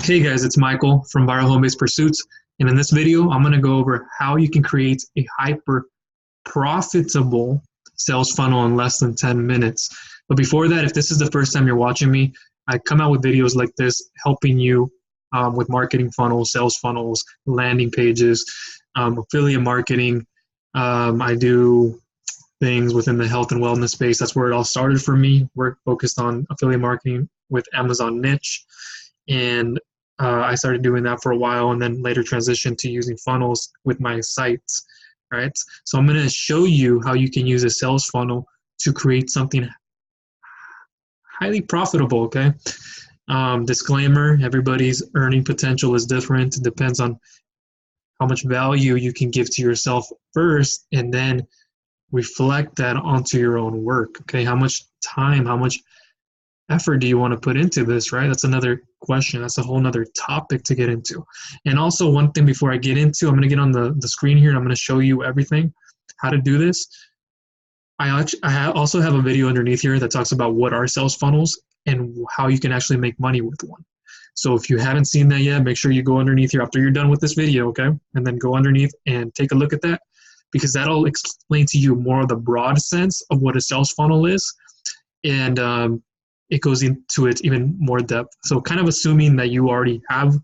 Hey guys, it's Michael from Viral Home Based Pursuits, and in this video, I'm going to go over how you can create a hyper profitable sales funnel in less than 10 minutes. But before that, if this is the first time you're watching me, I come out with videos like this helping you with marketing funnels, sales funnels, landing pages, affiliate marketing. I do things within the health and wellness space. That's where it all started for me. We're focused on affiliate marketing with Amazon niche. And I started doing that for a while and then later transitioned to using funnels with my sites, right? So I'm going to show you how you can use a sales funnel to create something highly profitable, okay? Disclaimer, everybody's earning potential is different. It depends on how much value you can give to yourself first and then reflect that onto your own work, okay? How much time, how much effort do you want to put into this, right? That's another question. That's a whole nother topic to get into. And also one thing before I get into, I'm going to get on the screen here and I'm going to show you everything, how to do this. I also have a video underneath here that talks about what are sales funnels and how you can actually make money with one. So if you haven't seen that yet, make sure you go underneath here after you're done with this video, okay? And then go underneath and take a look at that because that'll explain to you more of the broad sense of what a sales funnel is. And it goes into it even more depth. So kind of assuming that you already have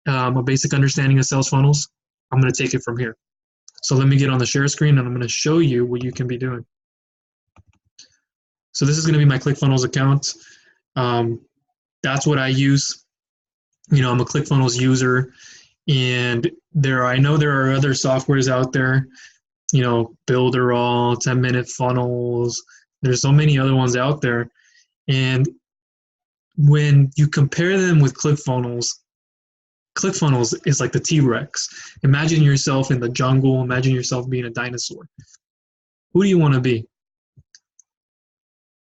a basic understanding of sales funnels, I'm going to take it from here. So let me get on the share screen and I'm going to show you what you can be doing. So this is going to be my Clickfunnels account. That's what I use. You know, I'm a Clickfunnels user, and I know there are other softwares out there, you know, Builderall, 10-minute funnels. There's so many other ones out there. And when you compare them with ClickFunnels, ClickFunnels is like the T-Rex. Imagine yourself in the jungle. Imagine yourself being a dinosaur. Who do you want to be?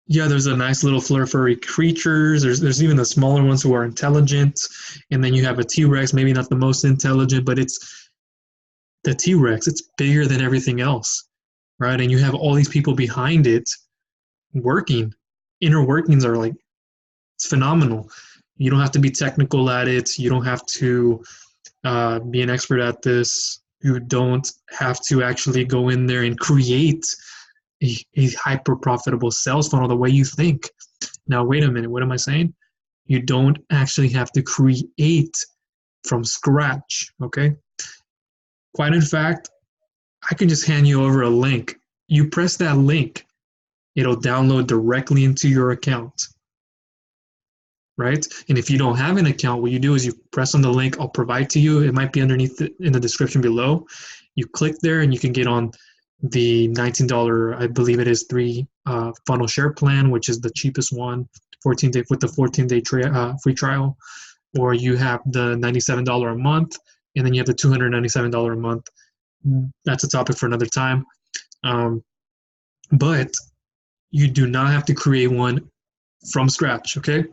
Yeah, there's a nice little furry creatures. There's even the smaller ones who are intelligent. And then you have a T-Rex, maybe not the most intelligent, but it's the T-Rex. It's bigger than everything else, right? And you have all these people behind it working. Inner workings are like, it's phenomenal. You don't have to be technical at it. You don't have to be an expert at this. You don't have to actually go in there and create a hyper profitable sales funnel the way you think. Now, wait a minute. What am I saying? You don't actually have to create from scratch, okay? Quite in fact, I can just hand you over a link. You press that link, it'll download directly into your account. Right? And if you don't have an account, what you do is you press on the link I'll provide to you. It might be underneath in the description below. You click there and you can get on the $19, I believe it is 3 funnel share plan, which is the cheapest one, 14-day with the 14-day free trial. Or you have the $97 a month, and then you have the $297 a month. That's a topic for another time. But you do not have to create one from scratch, okay?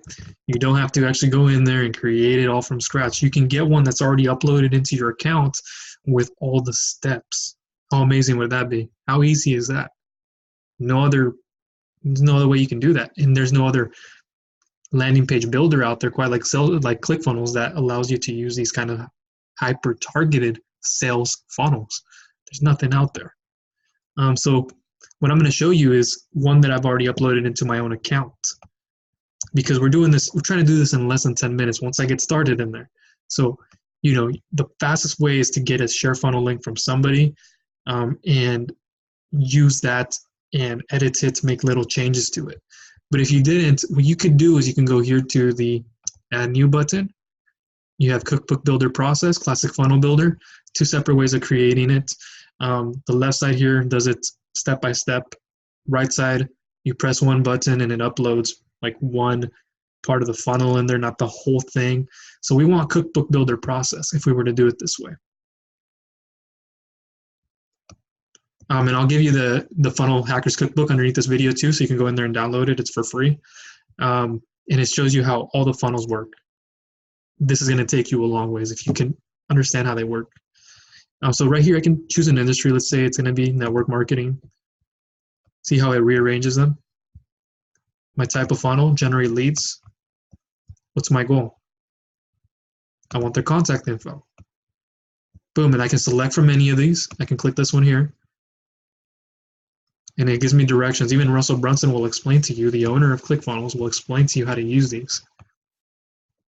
You don't have to actually go in there and create it all from scratch. You can get one that's already uploaded into your account with all the steps. How amazing would that be? How easy is that? There's no other way you can do that. And there's no other landing page builder out there quite like ClickFunnels that allows you to use these kind of hyper-targeted sales funnels. There's nothing out there. So what I'm going to show you is one that I've already uploaded into my own account. Because we're trying to do this in less than 10 minutes once I get started in there. So, you know, the fastest way is to get a share funnel link from somebody and use that and edit it, make little changes to it. But if you didn't, what you could do is you can go here to the Add New button. You have Cookbook Builder Process, Classic Funnel Builder, 2 separate ways of creating it. The left side here does it step by step. Right side, you press one button and it uploads like one part of the funnel in there, not the whole thing. So we want Cookbook Builder Process if we were to do it this way. And I'll give you the Funnel Hackers Cookbook underneath this video too, so you can go in there and download it. It's for free. And it shows you how all the funnels work. This is going to take you a long ways if you can understand how they work. So right here, I can choose an industry. Let's say it's going to be network marketing. See how it rearranges them? My type of funnel, generate leads. What's my goal? I want their contact info. Boom, and I can select from any of these. I can click this one here. And it gives me directions. Even Russell Brunson will explain to you, the owner of ClickFunnels will explain to you how to use these.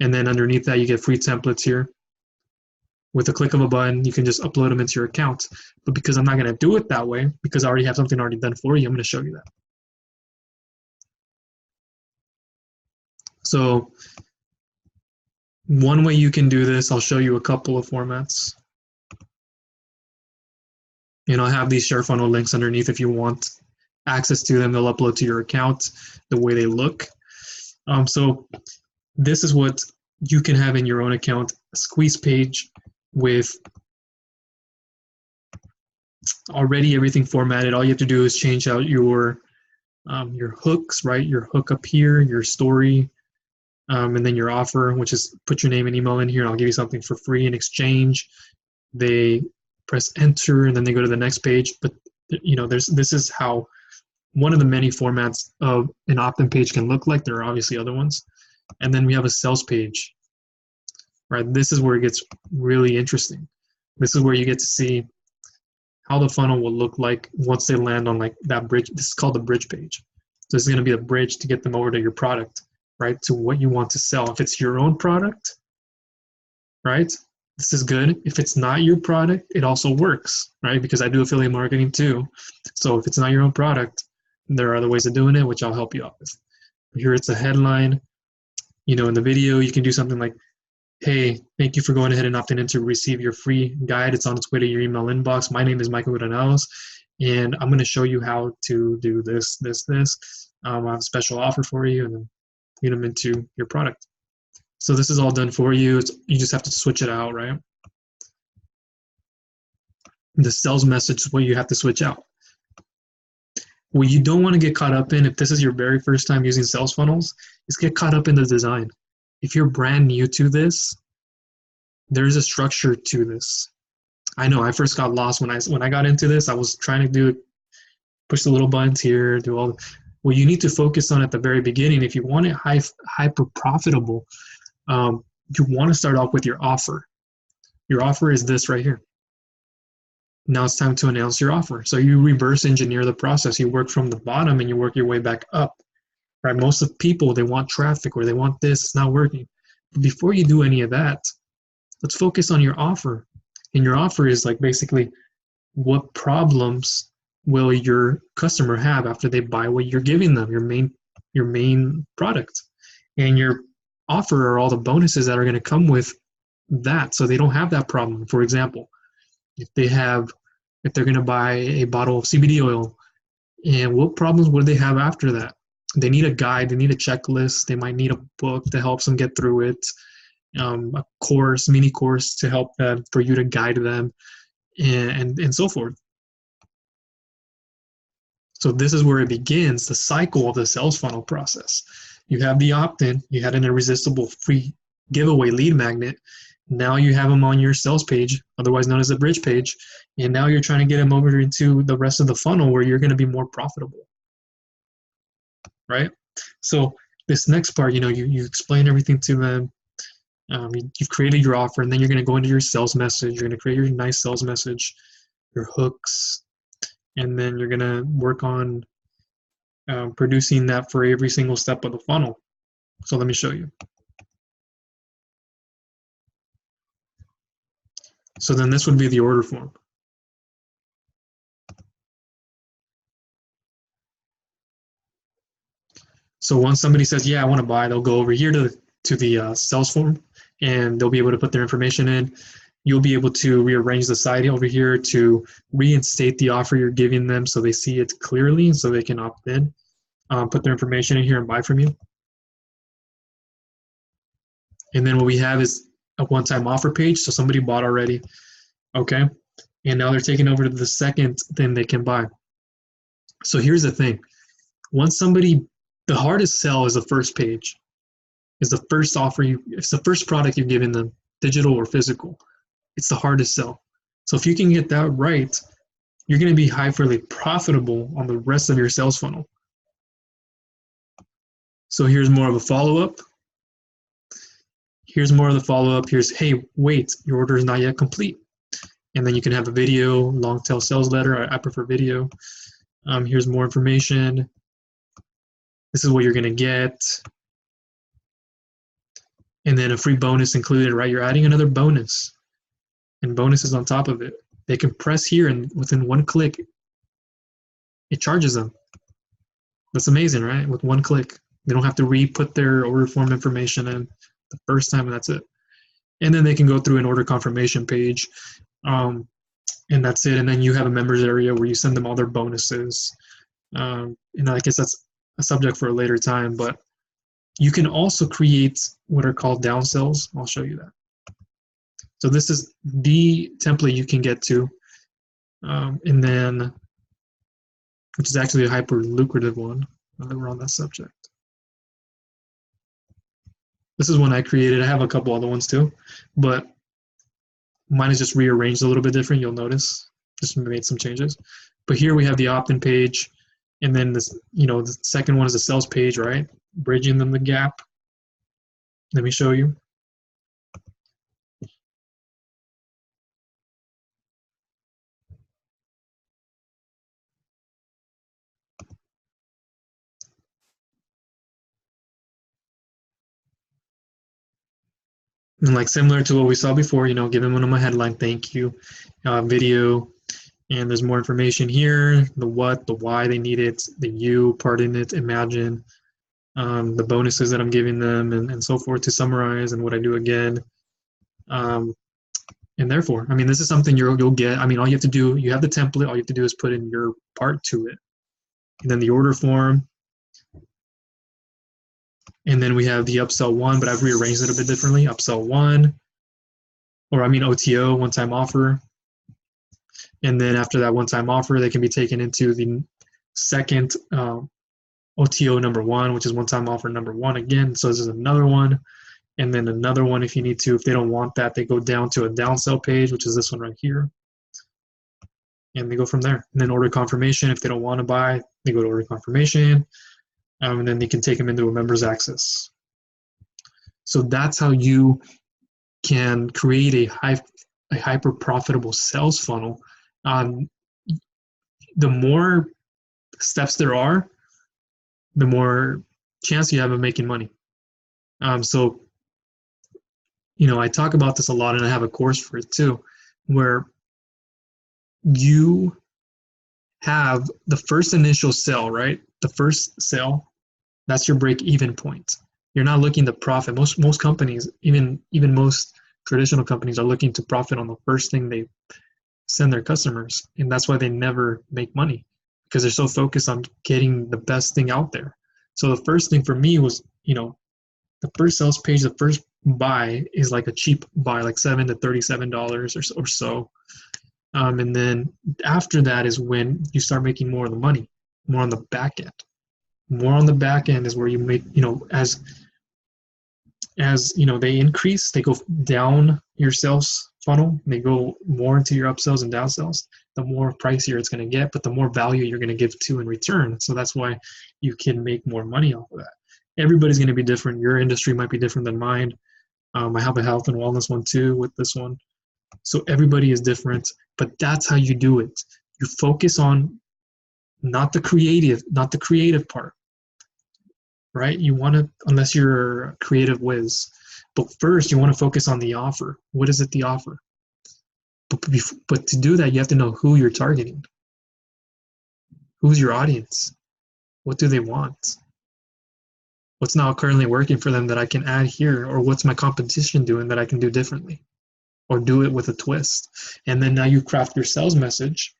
And then underneath that, you get free templates here. With a click of a button, you can just upload them into your account. But because I'm not going to do it that way, because I already have something already done for you, I'm going to show you that. So one way you can do this, I'll show you a couple of formats. And I'll have these share funnel links underneath if you want access to them. They'll upload to your account the way they look. So this is what you can have in your own account, a squeeze page with already everything formatted. All you have to do is change out your hooks, right? Your hook up here, your story, and then your offer, which is put your name and email in here, and I'll give you something for free in exchange. They press enter, and then they go to the next page. But you know, this is how one of the many formats of an opt-in page can look like. There are obviously other ones. And then we have a sales page, right? This is where it gets really interesting. This is where you get to see how the funnel will look like once they land on like that bridge. This is called the bridge page. So this is going to be a bridge to get them over to your product, right? To what you want to sell. If it's your own product, right? This is good. If it's not your product, it also works, right? Because I do affiliate marketing too. So if it's not your own product, there are other ways of doing it, which I'll help you out with. Here it's a headline. You know, in the video, you can do something like, hey, thank you for going ahead and opting in to receive your free guide. It's on its way to your email inbox. My name is Michael Granados, and I'm going to show you how to do this. I have a special offer for you, and then get them into your product. So this is all done for you. You just have to switch it out, right? The sales message is what you have to switch out. What you don't want to get caught up in, if this is your very first time using sales funnels, is get caught up in the design. If you're brand new to this, there's a structure to this. I know I first got lost when I got into this. I was trying to push the little buttons here, do all. What you need to focus on at the very beginning, if you want it hyper profitable, you want to start off with your offer. Your offer is this right here. Now it's time to announce your offer. So you reverse engineer the process. You work from the bottom and you work your way back up. Right? Most of people, they want traffic or they want this, it's not working. But before you do any of that, let's focus on your offer. And your offer is like basically what problems will your customer have after they buy what you're giving them, your main product. And your offer are all the bonuses that are going to come with that, so they don't have that problem. For example, if they're going to buy a bottle of CBD oil, and what problems would they have after that? They need a guide, they need a checklist, they might need a book that helps them get through it, a course, mini course to help them, for you to guide them, and so forth. So this is where it begins, the cycle of the sales funnel process. You have the opt-in, you had an irresistible free giveaway lead magnet. Now you have them on your sales page, otherwise known as a bridge page, and now you're trying to get them over into the rest of the funnel where you're going to be more profitable, right? So this next part, you explain everything to them. You've created your offer, and then you're going to go into your sales message. You're going to create your nice sales message, your hooks, and then you're going to work on producing that for every single step of the funnel. So let me show you. So then this would be the order form. So once somebody says, yeah, I want to buy, they'll go over here to the sales form, and they'll be able to put their information in. You'll be able to rearrange the site over here to reinstate the offer you're giving them so they see it clearly, so they can opt in, put their information in here and buy from you. And then what we have is a one-time offer page. So somebody bought already, okay? And now they're taking over to the second thing they can buy. So here's the thing. Once the hardest sell is the first page, is the first offer it's the first product you're giving them, digital or physical. It's the hardest sell. So if you can get that right, you're going to be hyperly profitable on the rest of your sales funnel. So here's more of a follow-up. Here's more of the follow-up. Here's, hey, wait, your order is not yet complete. And then you can have a video, long tail sales letter. I prefer video. Here's more information. This is what you're going to get. And then a free bonus included, right? You're adding another bonus and bonuses on top of it. They can press here and within one click, it charges them. That's amazing, right? With one click. They don't have to re-put their order form information in the first time, and that's it. And then they can go through an order confirmation page, and that's it. And then you have a members area where you send them all their bonuses. And I guess that's a subject for a later time, but you can also create what are called downsells. I'll show you that. So this is the template you can get to, and then, which is actually a hyper lucrative one. Now that we're on that subject. This is one I created. I have a couple other ones too, but mine is just rearranged a little bit different. You'll notice, just made some changes. But here we have the opt-in page, and then this, the second one is a sales page, right? Bridging them the gap. Let me show you. And like similar to what we saw before, giving them a headline, thank you, video, and there's more information here, the what, the why they need it, the you, part in it, imagine, the bonuses that I'm giving them, and so forth to summarize, and what I do again. And therefore, this is something you'll get. All you have to do, you have the template, all you have to do is put in your part to it. And then the order form. And then we have the upsell one, but I've rearranged it a bit differently. Upsell one, or OTO, one-time offer. And then after that one-time offer, they can be taken into the second OTO number one, which is one-time offer number one again. So this is another one. And then another one if you need to. If they don't want that, they go down to a downsell page, which is this one right here. And they go from there. And then order confirmation. If they don't want to buy, they go to order confirmation. And then they can take them into a members access. So that's how you can create a hyper profitable sales funnel. The more steps there are, the more chance you have of making money. So I talk about this a lot, and I have a course for it too, where you have the first initial sale, right? The first sale, that's your break-even point. You're not looking to profit. Most companies, even most traditional companies, are looking to profit on the first thing they send their customers, and that's why they never make money, because they're so focused on getting the best thing out there. So the first thing for me was, the first sales page, the first buy is like a cheap buy, like $7 to $37 or so. And then after that is when you start making more of the money, more on the back end. More on the back end is where you make, as they increase, they go down your sales funnel, they go more into your upsells and downsells, the more pricier it's going to get, but the more value you're going to give to in return. So that's why you can make more money off of that. Everybody's going to be different. Your industry might be different than mine. I have a health and wellness one too with this one. So everybody is different, but that's how you do it. You focus on not the creative part, right? You want to, unless you're a creative whiz, but first you want to focus on the offer. What is it, the offer? But to do that, you have to know who you're targeting. Who's your audience? What do they want? What's now currently working for them that I can add here? Or what's my competition doing that I can do differently? Or do it with a twist? And then now you craft your sales message,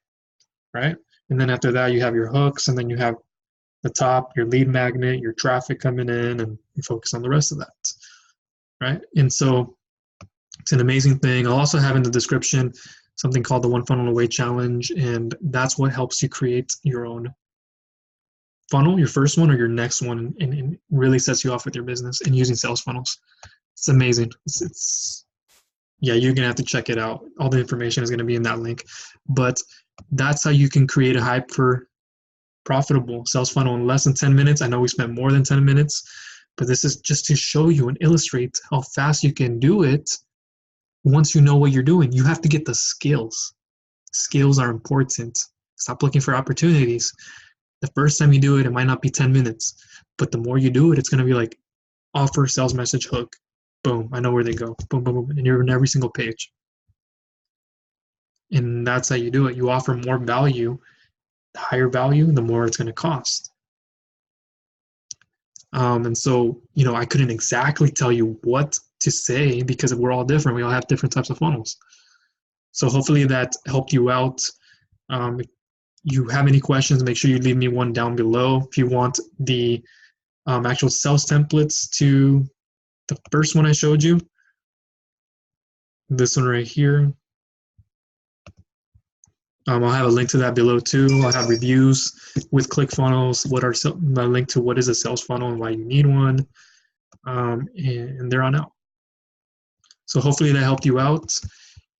right? And then after that, you have your hooks, and then you have the top, your lead magnet, your traffic coming in, and you focus on the rest of that, right? And so it's an amazing thing. I'll also have in the description something called the One Funnel Away Challenge, and that's what helps you create your own funnel, your first one or your next one, and really sets you off with your business and using sales funnels. It's amazing. Yeah, you're gonna have to check it out. All the information is gonna be in that link. But that's how you can create a hyper profitable sales funnel in less than 10 minutes. I know we spent more than 10 minutes, But this is just to show you and illustrate how fast you can do it once you know what you're doing. You have to get the skills. Skills are important. Stop looking for opportunities. The first time you do it, it might not be 10 minutes, but the more you do it, it's going to be like offer, sales message, hook. Boom, I know where they go. Boom, boom, boom. And you're in every single page. And that's how you do it. You offer more value. The higher value, the more it's going to cost. And so, I couldn't exactly tell you what to say because we're all different. We all have different types of funnels. So hopefully that helped you out. If you have any questions, make sure you leave me one down below. If you want the actual sales templates to the first one I showed you, this one right here, I'll have a link to that below too. I'll have reviews with ClickFunnels, a link to what is a sales funnel and why you need one, and they're on out. So hopefully that helped you out,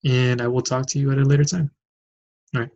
and I will talk to you at a later time. All right.